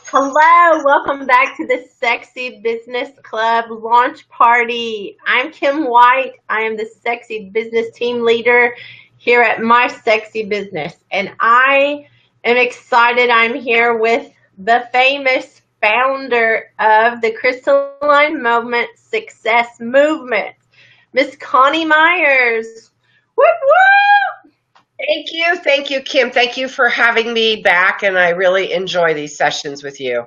Hello, welcome back to the Sexy Business Club launch party. I'm Kim White. I am the Sexy Business Team Leader here at My Sexy Business, and I am excited. I'm here with the famous founder of the Crystalline Moment Success Movement, Miss Connie Meyers. Whoop, whoop! Thank you, Kim. Thank you for having me back, and I really enjoy these sessions with you.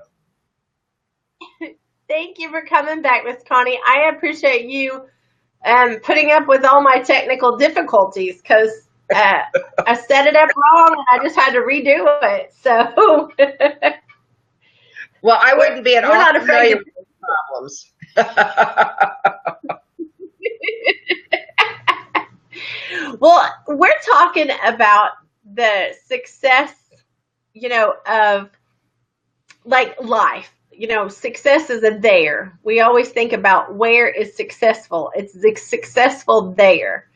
Thank you for coming back, Miss Connie. I appreciate you putting up with all my technical difficulties because I set it up wrong and I just had to redo it. So, Well, I wouldn't be at we're all not afraid familiar to. with these problems. Well, we're talking about the success, of like life. Success is a there. We always think about where is successful. It's the successful there.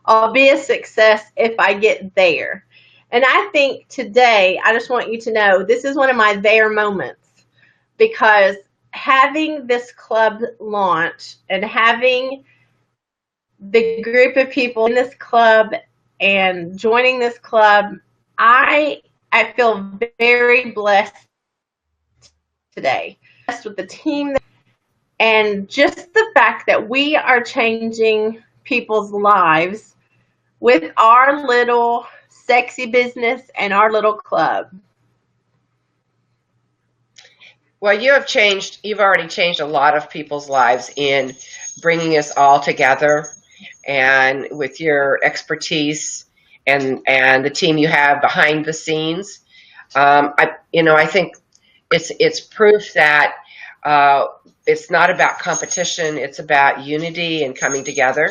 I'll be a success if I get there. And I think today, I just want you to know this is one of my there moments because having this club launch and having the group of people in this club and joining this club, I I feel very blessed today. Blessed with the team and just the fact that we are changing people's lives with our little sexy business and our little club. Well, you've already changed a lot of people's lives in bringing us all together and with your expertise and the team you have behind the scenes. I think it's proof that uh, it's not about competition. It's about unity and coming together.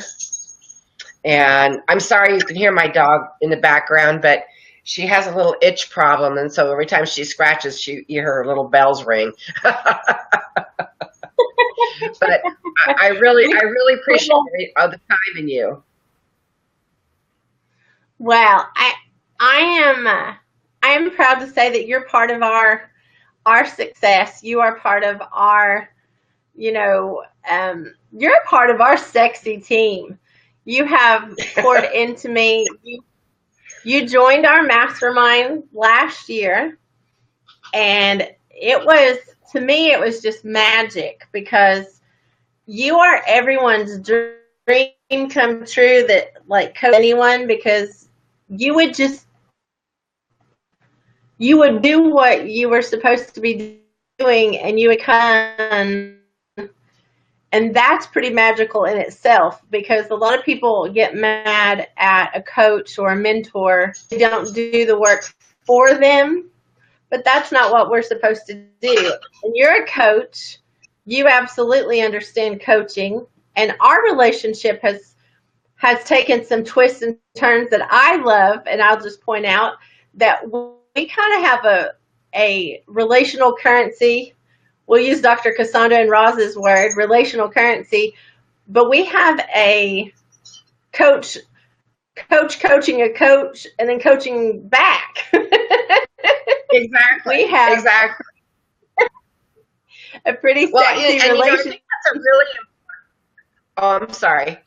And I'm sorry you can hear my dog in the background, but she has a little itch problem, and so every time she scratches, you hear her little bells ring. But I really appreciate the time in you. Well, I am I am proud to say that you're part of our success. You are part of our you're a part of our sexy team. You have poured into me. You joined our mastermind last year, and it was, to me, it was just magic because you are everyone's dream come true that like coach anyone because you would just you would do what you were supposed to be doing and you would come, and that's pretty magical in itself because a lot of people get mad at a coach or a mentor. They don't do the work for them, but that's not what we're supposed to do. And you're a coach. You absolutely understand coaching, and our relationship has taken some twists and turns that I love, and I'll just point out that we kind of have a relational currency. We'll use Dr. Cassandra and Roz's word, relational currency, but we have a coach coaching a coach and then coaching back. Exactly. We have Exactly. a pretty Well, sexy and I relationship. think that's a really. Oh, I'm sorry.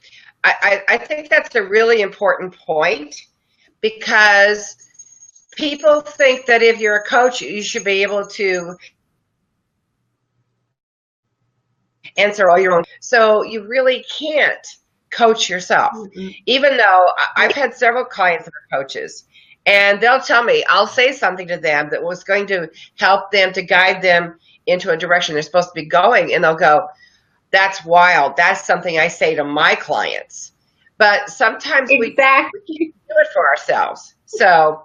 I think that's a really important point because people think that if you're a coach, you should be able to answer all your own. So you really can't coach yourself. Even though I've had several clients that are coaches, and they'll tell me, I'll say something to them that was going to help them to guide them into a direction they're supposed to be going, and they'll go, that's wild. That's something I say to my clients. But sometimes we can't Exactly. do it for ourselves. So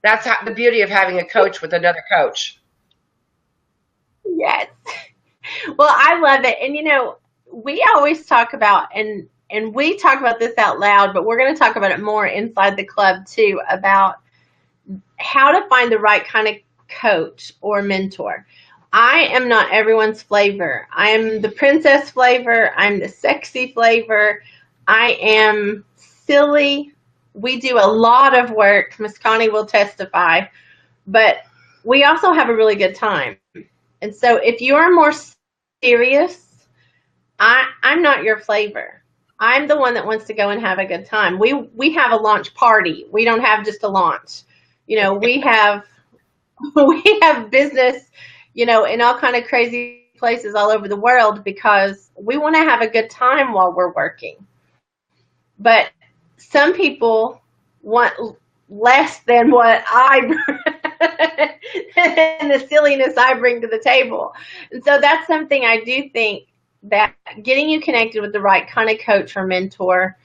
that's the beauty of having a coach with another coach. Yes. Well, I love it. And we always talk about and we talk about this out loud, but we're going to talk about it more inside the club too about how to find the right kind of coach or mentor. I am not everyone's flavor. I am the princess flavor. I'm the sexy flavor. I am silly. We do a lot of work. Miss Connie will testify, but we also have a really good time. And so if you are more serious, I'm not your flavor. I'm the one that wants to go and have a good time. We have a launch party. We don't have just a launch. We have we have business, in all kind of crazy places all over the world because we want to have a good time while we're working. But some people want less than what I and the silliness I bring to the table. And so that's something I do think that getting you connected with the right kind of coach or mentor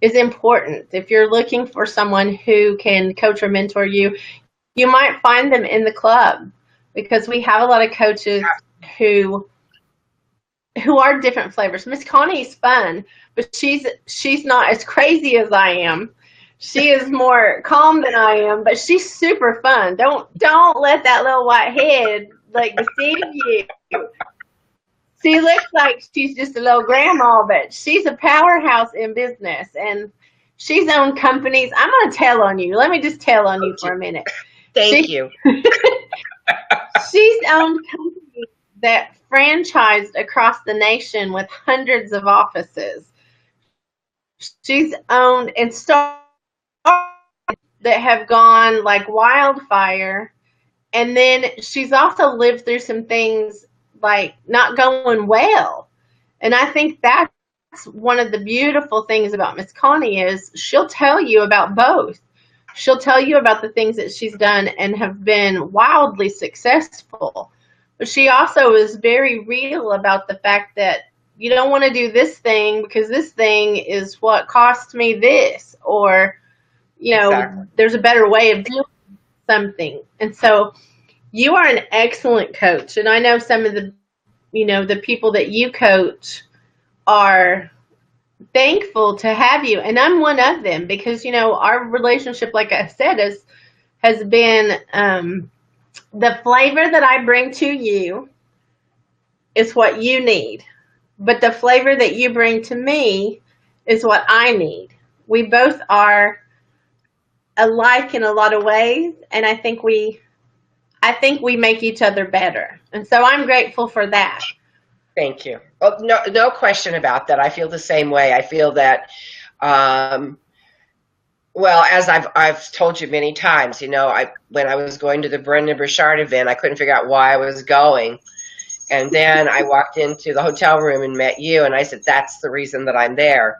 is important. If you're looking for someone who can coach or mentor you, you might find them in the club because we have a lot of coaches who are different flavors. Miss Coni's fun, but she's not as crazy as I am. She is more calm than I am, but she's super fun. Don't let that little white head deceive you. She looks like she's just a little grandma, but she's a powerhouse in business, and she's owned companies. I'm going to tell on you. Let me just tell on you for a minute. Thank you. She's owned companies that franchised across the nation with hundreds of offices. She's owned and started that have gone like wildfire. And then she's also lived through some things like not going well. And I think that's one of the beautiful things about Miss Coni is she'll tell you about both. She'll tell you about the things that she's done and have been wildly successful. But she also is very real about the fact that you don't want to do this thing because this thing is what cost me this, or, Exactly. There's a better way of doing something. And so you are an excellent coach. And I know some of the people that you coach are thankful to have you. And I'm one of them because, our relationship, like I said, has been the flavor that I bring to you is what you need. But the flavor that you bring to me is what I need. We both are alike in a lot of ways, and I think we make each other better. And so I'm grateful for that. Thank you. Oh, no question about that. I feel the same way. I feel that, well, as I've told you many times, when I was going to the Brendan Burchard event, I couldn't figure out why I was going. And then I walked into the hotel room and met you, and I said, that's the reason that I'm there.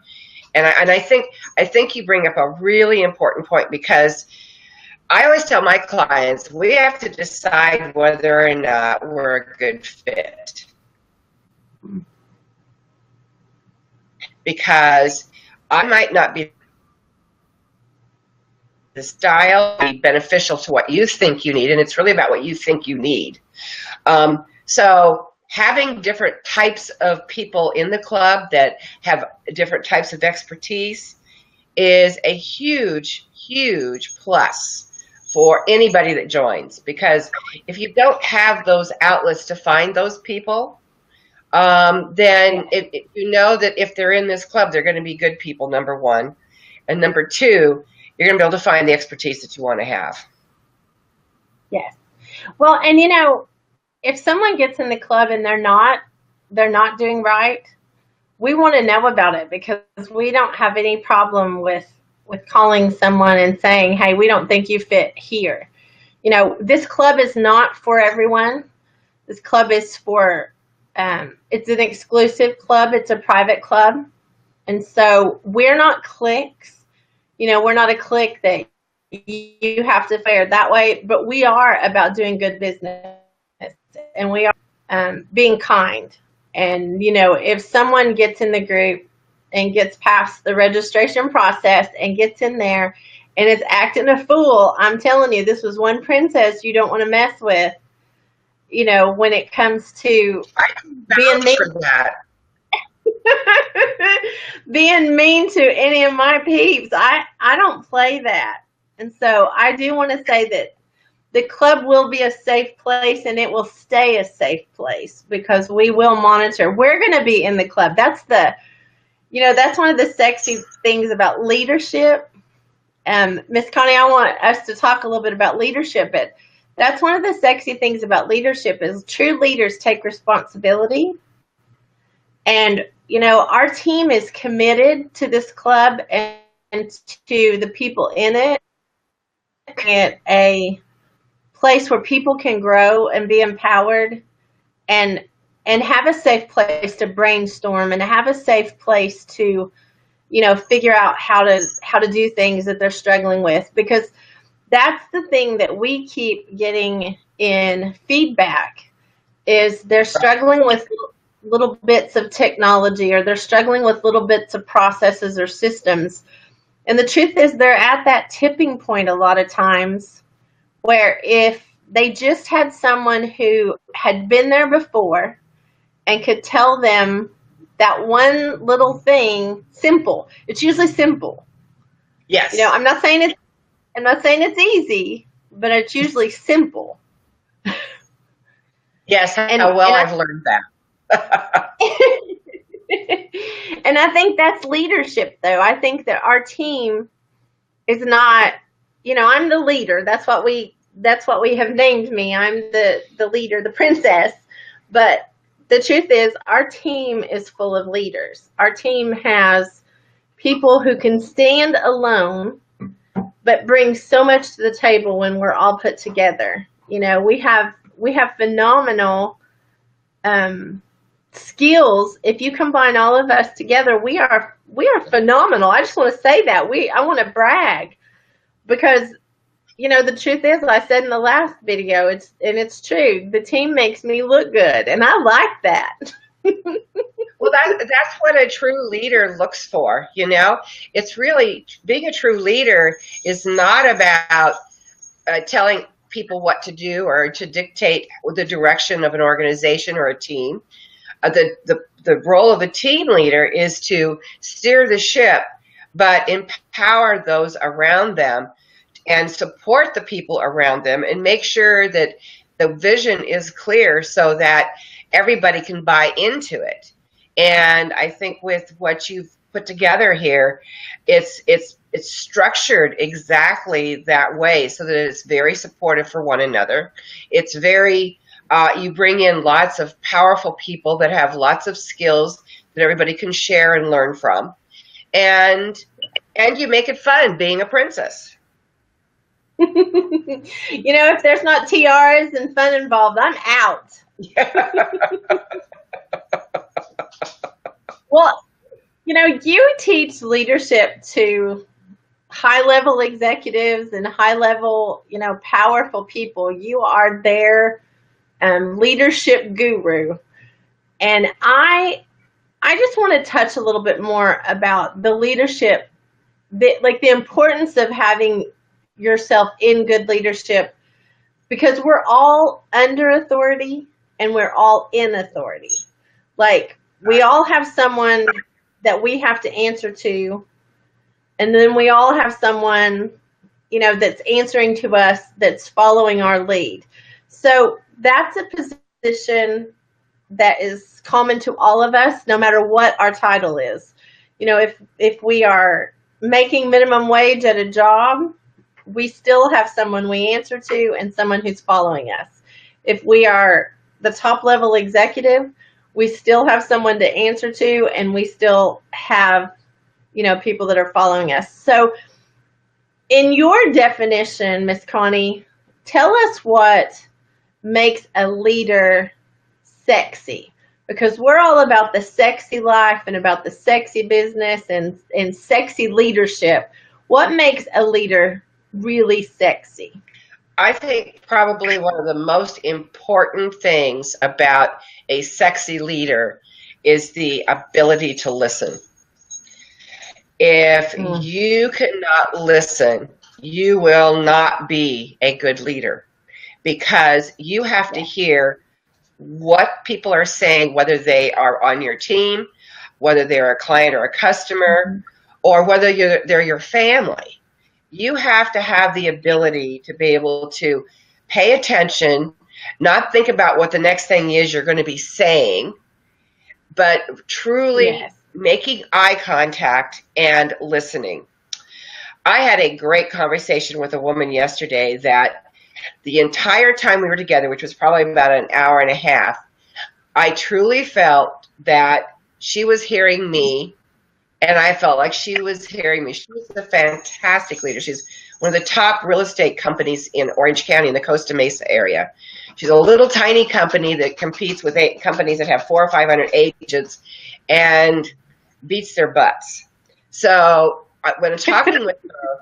And I think you bring up a really important point, because I always tell my clients, we have to decide whether or not we're a good fit. Because I might not be the style be beneficial to what you think you need, and it's really about what you think you need. So having different types of people in the club that have different types of expertise is a huge, huge plus for anybody that joins, because if you don't have those outlets to find those people, then you know that if they're in this club, they're going to be good people, number one. And number two, you're going to be able to find the expertise that you want to have. Yes. Well, and if someone gets in the club and they're not doing right, we want to know about it, because we don't have any problem with calling someone and saying, hey, we don't think you fit here. This club is not for everyone. This club is for, it's an exclusive club. It's a private club. And so we're not cliques. We're not a clique that you have to fare that way, but we are about doing good business, and we are being kind. And, if someone gets in the group and gets past the registration process and gets in there and is acting a fool, I'm telling you, this was one princess you don't want to mess with, when it comes to being mean. For that. Being mean to any of my peeps. I don't play that. And so I do want to say that the club will be a safe place, and it will stay a safe place, because we will monitor. We're going to be in the club. That's one of the sexy things about leadership. Miss Coni, I want us to talk a little bit about leadership, but That's one of the sexy things about leadership is true leaders take responsibility. And, our team is committed to this club and to the people in it. At a place where people can grow and be empowered and have a safe place to brainstorm and have a safe place to, figure out how to do things that they're struggling with, because that's the thing that we keep getting in feedback is they're struggling with little bits of technology, or they're struggling with little bits of processes or systems. And the truth is they're at that tipping point a lot of times where if they just had someone who had been there before and could tell them that one little thing, simple. It's usually simple. Yes. I'm not saying it's easy, but it's usually simple. Yes, I've learned that. And I think that's leadership, though. I think that our team is not, I'm the leader. That's what we have named me. I'm the leader, the princess. But the truth is our team is full of leaders. Our team has people who can stand alone but bring so much to the table when we're all put together. We have phenomenal skills. If you combine all of us together, we are phenomenal. I just want to say that. I want to brag because the truth is, I said in the last video, it's true. The team makes me look good, and I like that. Well, that's what a true leader looks for. It's really, being a true leader is not about telling people what to do or to dictate the direction of an organization or a team. The role of a team leader is to steer the ship, but empower those around them and support the people around them and make sure that the vision is clear so that everybody can buy into it. And I think with what you've put together here, it's structured exactly that way so that it's very supportive for one another. It's very, you bring in lots of powerful people that have lots of skills that everybody can share and learn from. And you make it fun being a princess. If there's not tiaras and fun involved, I'm out. Well, you teach leadership to high-level executives and high-level, powerful people. You are their leadership guru. And I just want to touch a little bit more about the leadership, the importance of having yourself in good leadership, because we're all under authority and we're all in authority. Like, we all have someone that we have to answer to, and then we all have someone, that's answering to us, that's following our lead. So that's a position that is common to all of us, no matter what our title is. If we are making minimum wage at a job, we still have someone we answer to and someone who's following us. If we are the top level executive, we still have someone to answer to, and we still have, people that are following us. So in your definition, Miss Coni, tell us what makes a leader sexy, because we're all about the sexy life and about the sexy business and sexy leadership. What makes a leader really sexy? I think probably one of the most important things about a sexy leader is the ability to listen. If you cannot listen, you will not be a good leader, because you have to hear what people are saying, whether they are on your team, whether they're a client or a customer, or whether they're your family. You have to have the ability to be able to pay attention, not think about what the next thing is you're going to be saying, but truly making eye contact and listening. I had a great conversation with a woman yesterday that The entire time we were together, which was probably about an hour and a half, I truly felt that she was hearing me, and I felt like she was hearing me. She was a fantastic leader. She's one of the top real estate companies in Orange County in the Costa Mesa area. She's a little tiny company that competes with companies that have 400 or 500 agents and beats their butts. So when I'm talking with her,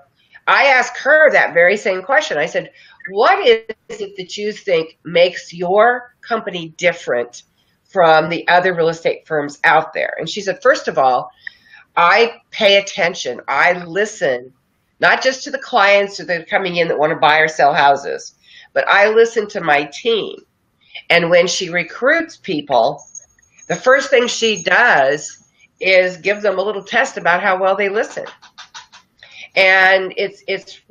I asked her that very same question. I said, what is it that you think makes your company different from the other real estate firms out there? And she said, first of all, I pay attention. I listen, not just to the clients that are coming in that want to buy or sell houses, but I listen to my team. And when she recruits people, the first thing she does is give them a little test about how well they listen. And it's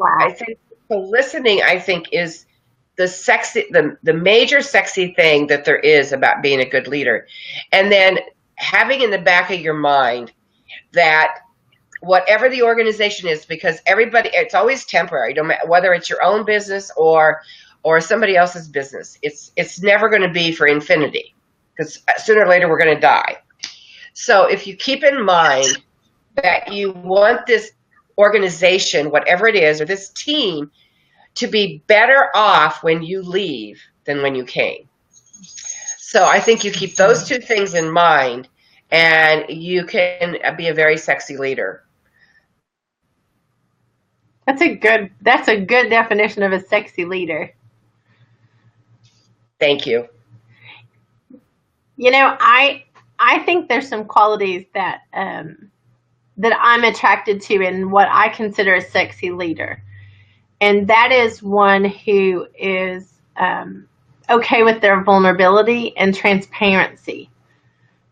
I think the listening, I think, is the major sexy thing that there is about being a good leader. And then having in the back of your mind that whatever the organization is, because everybody, it's always temporary, no matter whether it's your own business or somebody else's business. It's never going to be for infinity, because sooner or later we're going to die. So if you keep in mind that you want this organization, whatever it is, or this team, to be better off when you leave than when you came. So I think you keep those two things in mind, and you can be a very sexy leader. That's a good definition of a sexy leader. Thank you. You know, I think there's some qualities that that I'm attracted to in what I consider a sexy leader. And that is one who is okay with their vulnerability and transparency.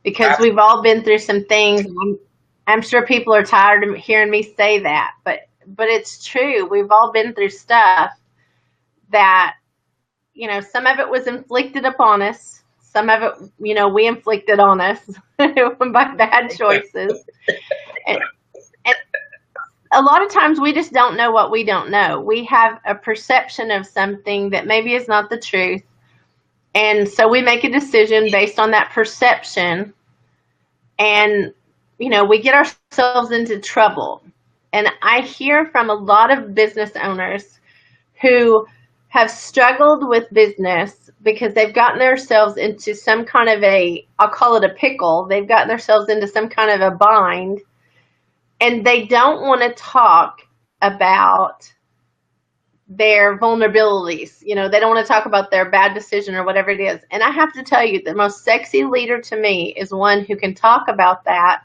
Because we've all been through some things. I'm sure people are tired of hearing me say that, but it's true. We've all been through stuff that, you know, some of it was inflicted upon us. Some of it, you know, we inflicted on us by bad choices. And a lot of times we just don't know what we don't know. We have a perception of something that maybe is not the truth. And so we make a decision based on that perception. And, you know, we get ourselves into trouble. And I hear from a lot of business owners who have struggled with business because they've gotten themselves into some kind of I'll call it a pickle. They've gotten themselves into some kind of a bind. And they don't want to talk about their vulnerabilities. You know, they don't want to talk about their bad decision or whatever it is. And I have to tell you, the most sexy leader to me is one who can talk about that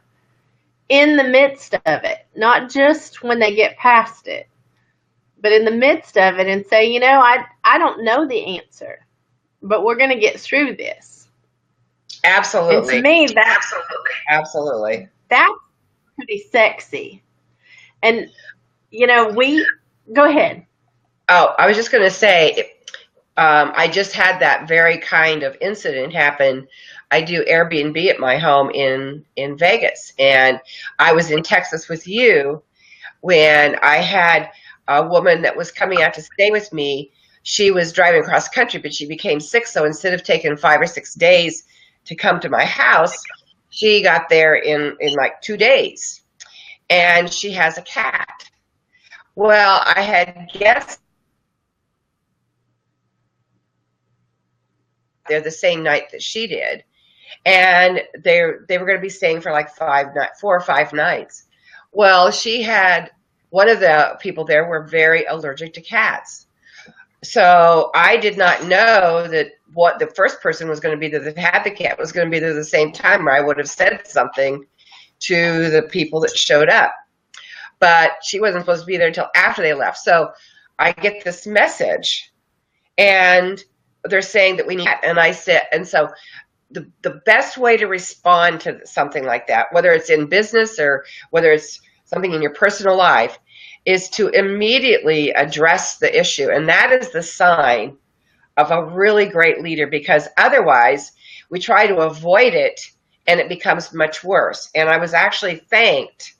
in the midst of it, not just when they get past it, but in the midst of it, and say, you know, I don't know the answer, but we're going to get through this. Absolutely. And to me, absolutely. That's pretty sexy. And, you know, go ahead. Oh, I was just going to say, I just had that very kind of incident happen. I do Airbnb at my home in Vegas, and I was in Texas with you when I had a woman that was coming out to stay with me. She was driving across country, but she became sick, so instead of taking 5 or 6 days to come to my house, she got there in like 2 days, and she has a cat. Well, I had guests there the same night that she did, and they were going to be staying for like 4 or 5 nights. Well, she had one of the people there were very allergic to cats. So I did not know that what the first person was going to be that had the cat was going to be there the same time, or I would have said something to the people that showed up. But she wasn't supposed to be there until after they left. So I get this message, and they're saying that we need, and I said, and so the best way to respond to something like that, whether it's in business or whether it's something in your personal life, is to immediately address the issue. And that is the sign of a really great leader, because otherwise we try to avoid it and it becomes much worse. And I was actually thanked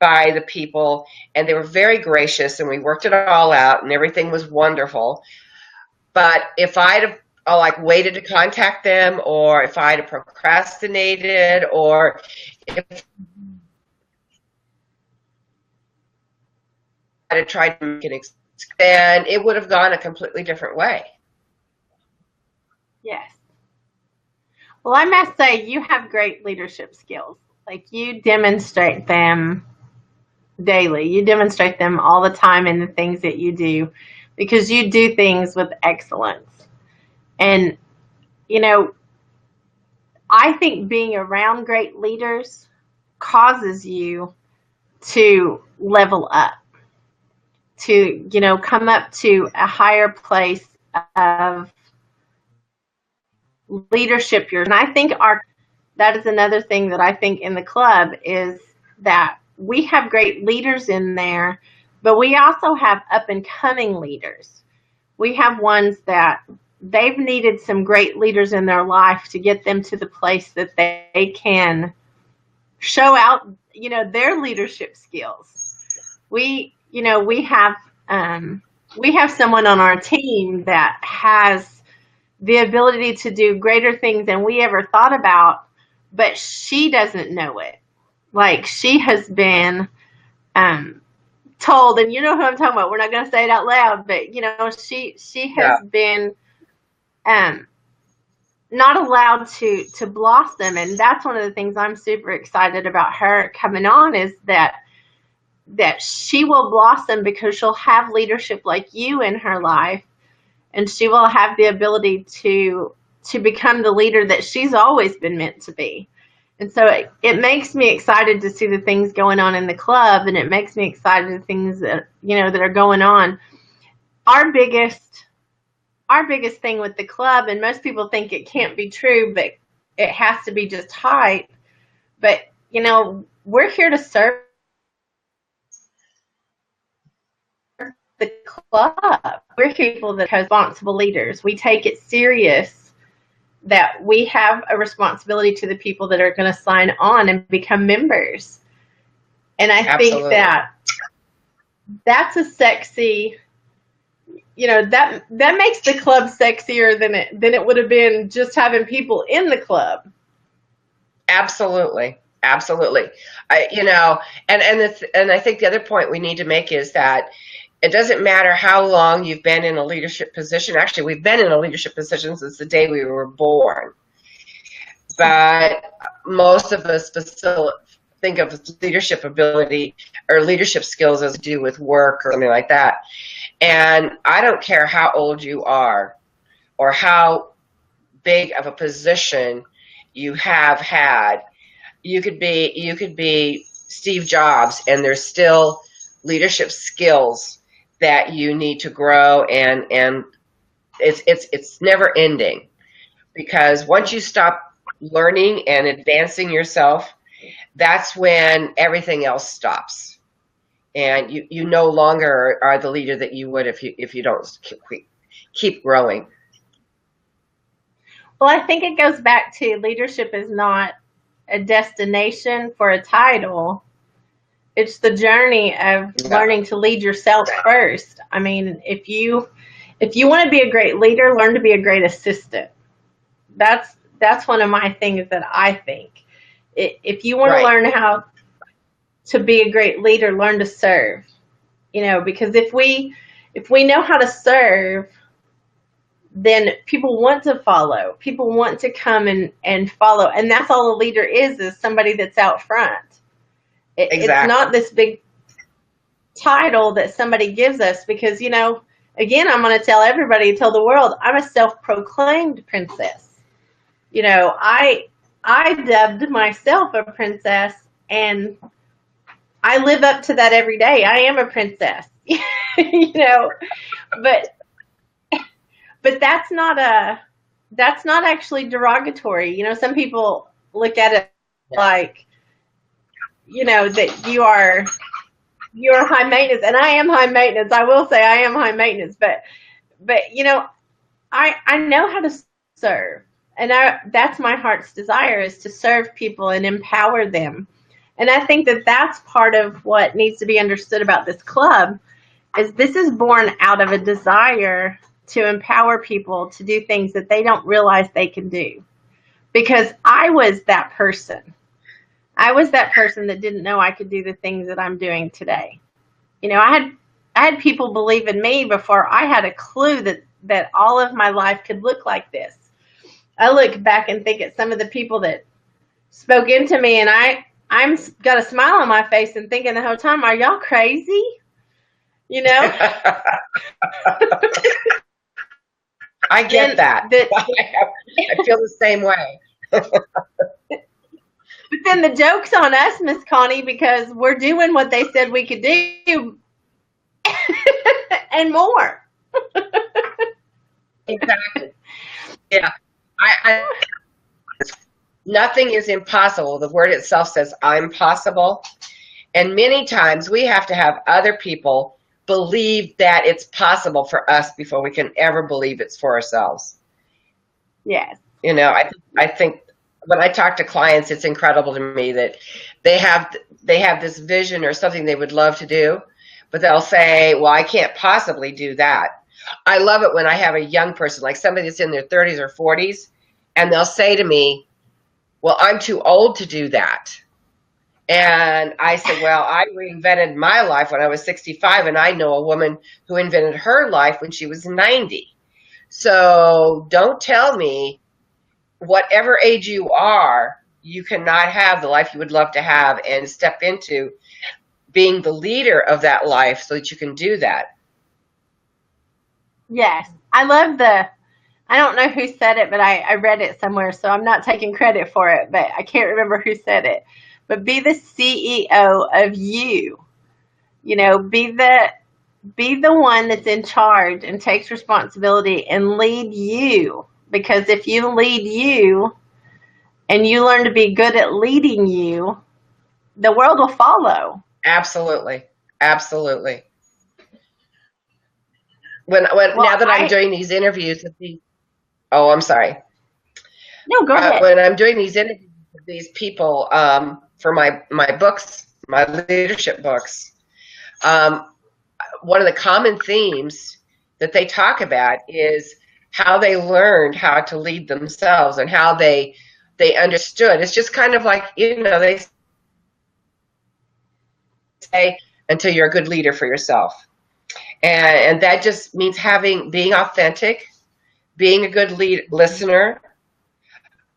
by the people, and they were very gracious, and we worked it all out and everything was wonderful. But if I'd have like waited to contact them, or if I'd have procrastinated, or if I'd have tried to make an then it would have gone a completely different way. Yes. Well, I must say you have great leadership skills. Like you demonstrate them daily. You demonstrate them all the time in the things that you do because you do things with excellence. And, you know, I think being around great leaders causes you to level up, to, you know, come up to a higher place of leadership. And I think that is another thing that I think in the club is that we have great leaders in there, but we also have up and coming leaders. We have ones that they've needed some great leaders in their life to get them to the place that they can show out, you know, their leadership skills. We have someone on our team that has the ability to do greater things than we ever thought about, but she doesn't know it. Like she has been told, and you know who I'm talking about. We're not going to say it out loud, but you know, she has been not allowed to blossom, and that's one of the things I'm super excited about her coming on is that she will blossom because she'll have leadership like you in her life, and she will have the ability to become the leader that she's always been meant to be. And so it makes me excited to see the things going on in the club, and it makes me excited the things that, you know, that are going on. Our biggest thing with the club, and most people think it can't be true, but it has to be just hype. But, you know, we're here to serve the club. We're people that are responsible leaders. We take it serious that we have a responsibility to the people that are going to sign on and become members. And I think that that's a sexy, you know, that makes the club sexier than it would have been just having people in the club. Absolutely. Absolutely. You know, and I think the other point we need to make is that it doesn't matter how long you've been in a leadership position. Actually, we've been in a leadership position since the day we were born. But most of us think of leadership ability or leadership skills as to do with work or something like that. And I don't care how old you are or how big of a position you have had. You could be Steve Jobs, and there's still leadership skills that you need to grow, and it's never ending, because once you stop learning and advancing yourself, that's when everything else stops, and you no longer are the leader that you would if you don't keep growing. Well, I think it goes back to leadership is not a destination for a title. It's the journey of learning to lead yourself first. I mean, if you want to be a great leader, learn to be a great assistant. That's one of my things that I think. If you want to learn how to be a great leader, learn to serve. You know, because if we know how to serve, then people want to follow. People want to come and follow. And that's all a leader is somebody that's out front. Exactly. It's not this big title that somebody gives us because, you know, again, I'm going to tell the world, I'm a self-proclaimed princess. You know, I dubbed myself a princess, and I live up to that every day. I am a princess, you know, but that's not actually derogatory. You know, some people look at it like, you know, that you're high maintenance, and I am high maintenance. I will say I am high maintenance, but you know, I know how to serve, and that's my heart's desire, is to serve people and empower them. And I think that that's part of what needs to be understood about this club, is this is born out of a desire to empower people to do things that they don't realize they can do. Because I was that person. I was that person that didn't know I could do the things that I'm doing today. I had people believe in me before I had a clue that all of my life could look like this. I look back and think at some of the people that spoke into me, and I'm got a smile on my face and thinking the whole time, are y'all crazy? I get that. I feel the same way. But then the joke's on us, Miss Connie, because we're doing what they said we could do and more. Exactly. Yeah. Nothing is impossible. The word itself says, I'm possible. And many times we have to have other people believe that it's possible for us before we can ever believe it's for ourselves. Yes. I think when I talk to clients, it's incredible to me that they have this vision or something they would love to do, but they'll say, well, I can't possibly do that. I love it when I have a young person, like somebody that's in their 30s or 40s, and they'll say to me, well, I'm too old to do that. And I said, well, I reinvented my life when I was 65, and I know a woman who invented her life when she was 90. So don't tell me whatever age you are, you cannot have the life you would love to have and step into being the leader of that life so that you can do that. Yes. I love I don't know who said it, but I read it somewhere, so I'm not taking credit for it, but I can't remember who said it. But be the CEO of you. Be the one that's in charge and takes responsibility and lead you. Because if you lead you and you learn to be good at leading you, the world will follow. Absolutely. Absolutely. Now that I'm doing these interviews with I'm sorry. No, go ahead. When I'm doing these interviews with these people for my books, my leadership books, one of the common themes that they talk about is how they learned how to lead themselves and how they understood. It's just kind of like, they say, until you're a good leader for yourself. And that just means being authentic, being a good listener,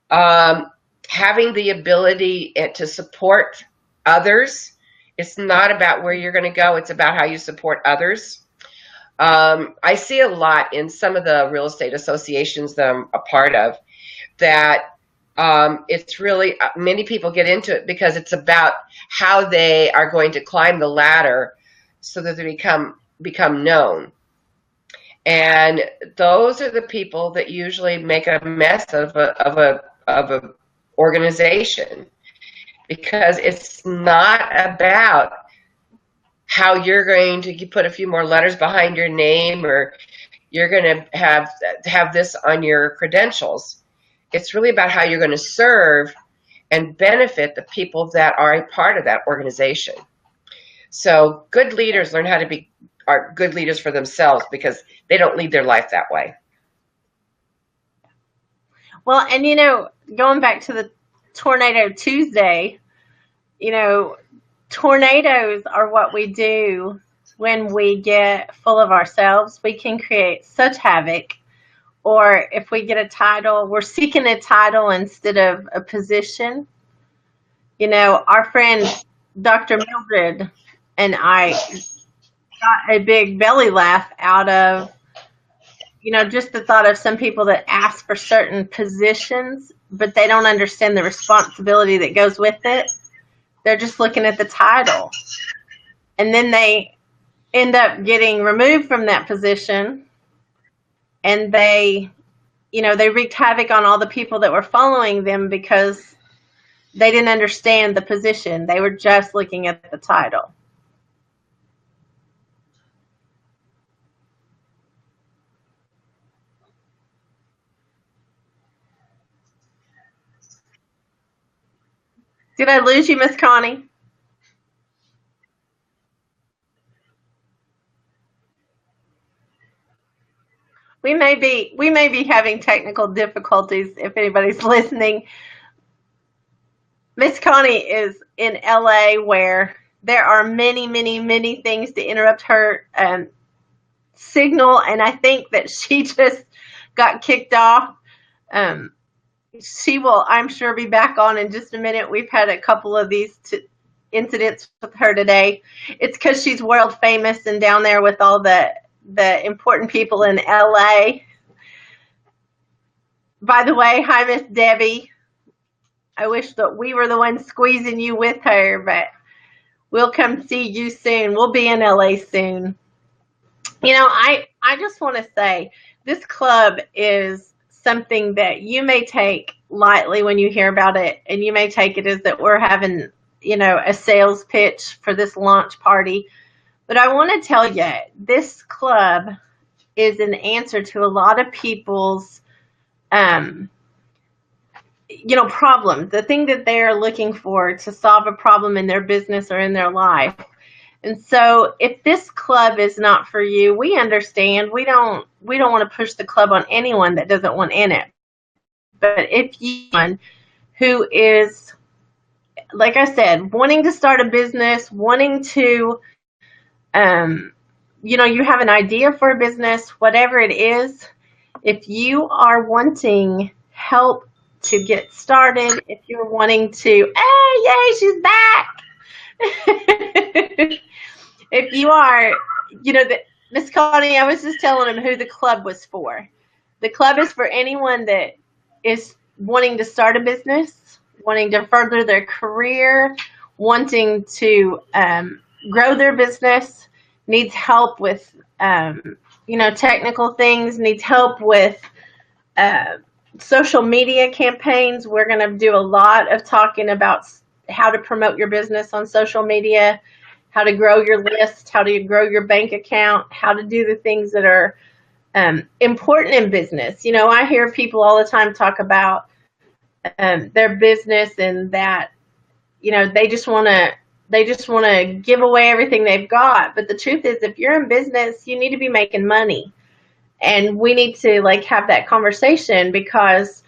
having the ability to support others. It's not about where you're going to go. It's about how you support others. I see a lot in some of the real estate associations that I'm a part of that it's really, many people get into it because it's about how they are going to climb the ladder so that they become known. And those are the people that usually make a mess of a organization, because it's not about how you're going to put a few more letters behind your name or you're going to have this on your credentials. It's really about how you're going to serve and benefit the people that are a part of that organization. So good leaders learn how to are good leaders for themselves because they don't lead their life that way. Well, and going back to the Tornado Tuesday, tornadoes are what we do when we get full of ourselves. We can create such havoc. Or if we get a title, we're seeking a title instead of a position. Our friend Dr. Mildred and I got a big belly laugh out of, just the thought of some people that ask for certain positions, but they don't understand the responsibility that goes with it. They're just looking at the title. And then they end up getting removed from that position, and they wreaked havoc on all the people that were following them because they didn't understand the position. They were just looking at the title. Did I lose you, Miss Connie? We may be having technical difficulties if anybody's listening. Miss Coni is in LA, where there are many, many, many things to interrupt her signal, and I think that she just got kicked off. She will, I'm sure, be back on in just a minute. We've had a couple of these incidents with her today. It's because she's world famous and down there with all the important people in LA. By the way, hi, Miss Debbie. I wish that we were the ones squeezing you with her, but we'll come see you soon. We'll be in LA soon. You know, I just want to say this club is something that you may take lightly when you hear about it, and you may take it as that we're having, you know, a sales pitch for this launch party. But I want to tell you, this club is an answer to a lot of people's you know, problems, the thing that they're looking for to solve a problem in their business or in their life. And so if this club is not for you, we understand. We don't want to push the club on anyone that doesn't want in it. But if you who is, like I said, wanting to start a business, wanting to you know, you have an idea for a business, whatever it is, if you are wanting help to get started, if you're wanting to, hey, yay, she's back. If you are, you know, Miss Coni, I was just telling him who the club was for. The club is for anyone that is wanting to start a business, wanting to further their career, wanting to grow their business, needs help with, you know, technical things, needs help with social media campaigns. We're going to do a lot of talking about how to promote your business on social media, how to grow your list, how to grow your bank account, how to do the things that are important in business. You know, I hear people all the time talk about their business and that, you know, they just want to give away everything they've got. But the truth is, if you're in business, you need to be making money. And we need to like have that conversation, because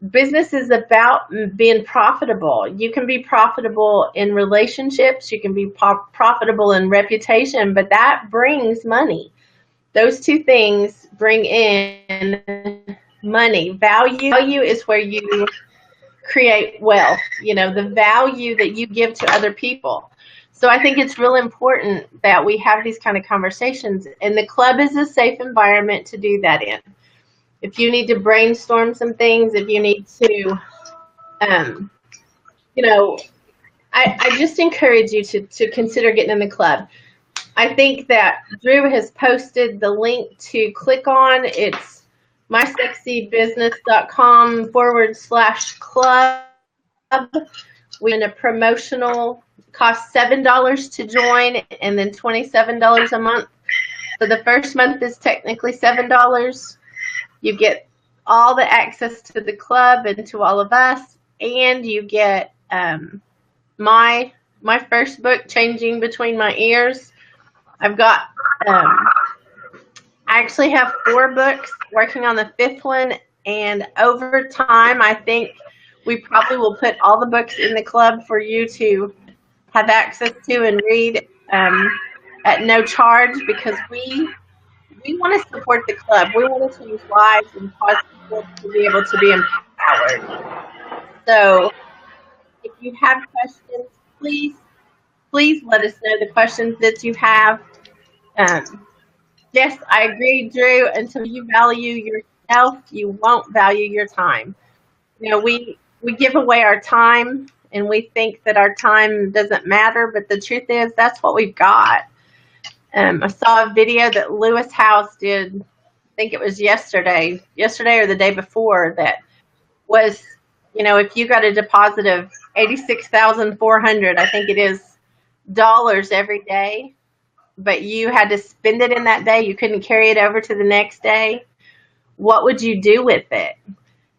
business is about being profitable. You can be profitable in relationships. You can be profitable in reputation, but that brings money. Those two things bring in money. Value is where you create wealth, you know, the value that you give to other people. So I think it's real important that we have these kind of conversations, and the club is a safe environment to do that in. If you need to brainstorm some things, if you need to, you know, I just encourage you to consider getting in the club. I think that Drew has posted the link to click on. It's mysexybusiness.com/club. We're in a promotional, cost $7 to join and then $27 a month. So the first month is technically $7. You get all the access to the club and to all of us, and you get my first book, Changing Between My Ears. I've got I actually have 4 books, working on the 5th one, and over time I think we probably will put all the books in the club for you to have access to and read at no charge, because we want to support the club. We want to change lives and cause people to be able to be empowered. So if you have questions, please let us know the questions that you have. Yes, I agree, Drew. Until you value yourself, you won't value your time. You know, we give away our time, and we think that our time doesn't matter, but the truth is that's what we've got. I saw a video that Lewis House did, I think it was yesterday or the day before, that was, you know, if you got a deposit of $86,400, I think it is, dollars every day, but you had to spend it in that day, you couldn't carry it over to the next day, what would you do with it?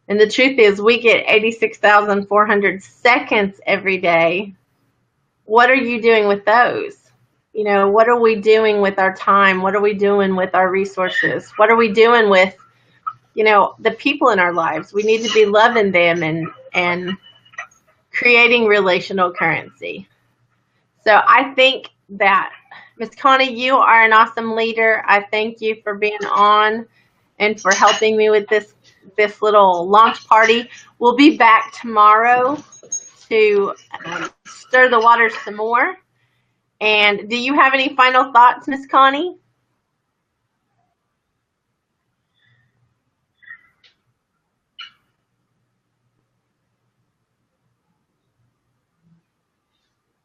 And the truth is, we get 86,400 seconds every day. What are you doing with those? You know, what are we doing with our time? What are we doing with our resources? What are we doing with, you know, the people in our lives? We need to be loving them and creating relational currency. So I think that, Ms. Coni, you are an awesome leader. I thank you for being on and for helping me with this little launch party. We'll be back tomorrow to stir the waters some more. And do you have any final thoughts, Ms. Coni?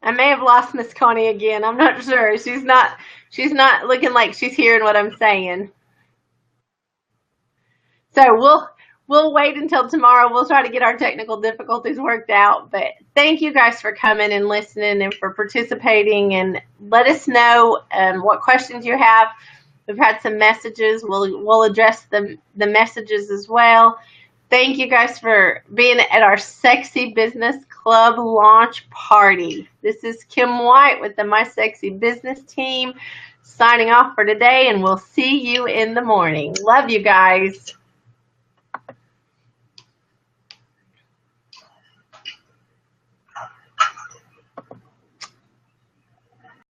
I may have lost Miss Coni again. I'm not sure. She's not looking like she's hearing what I'm saying. So we'll wait until tomorrow. We'll try to get our technical difficulties worked out. But thank you guys for coming and listening and for participating. And let us know what questions you have. We've had some messages. We'll address the messages as well. Thank you guys for being at our Sexy Business Club launch party. This is Kim White with the My Sexy Business team signing off for today, and we'll see you in the morning. Love you guys.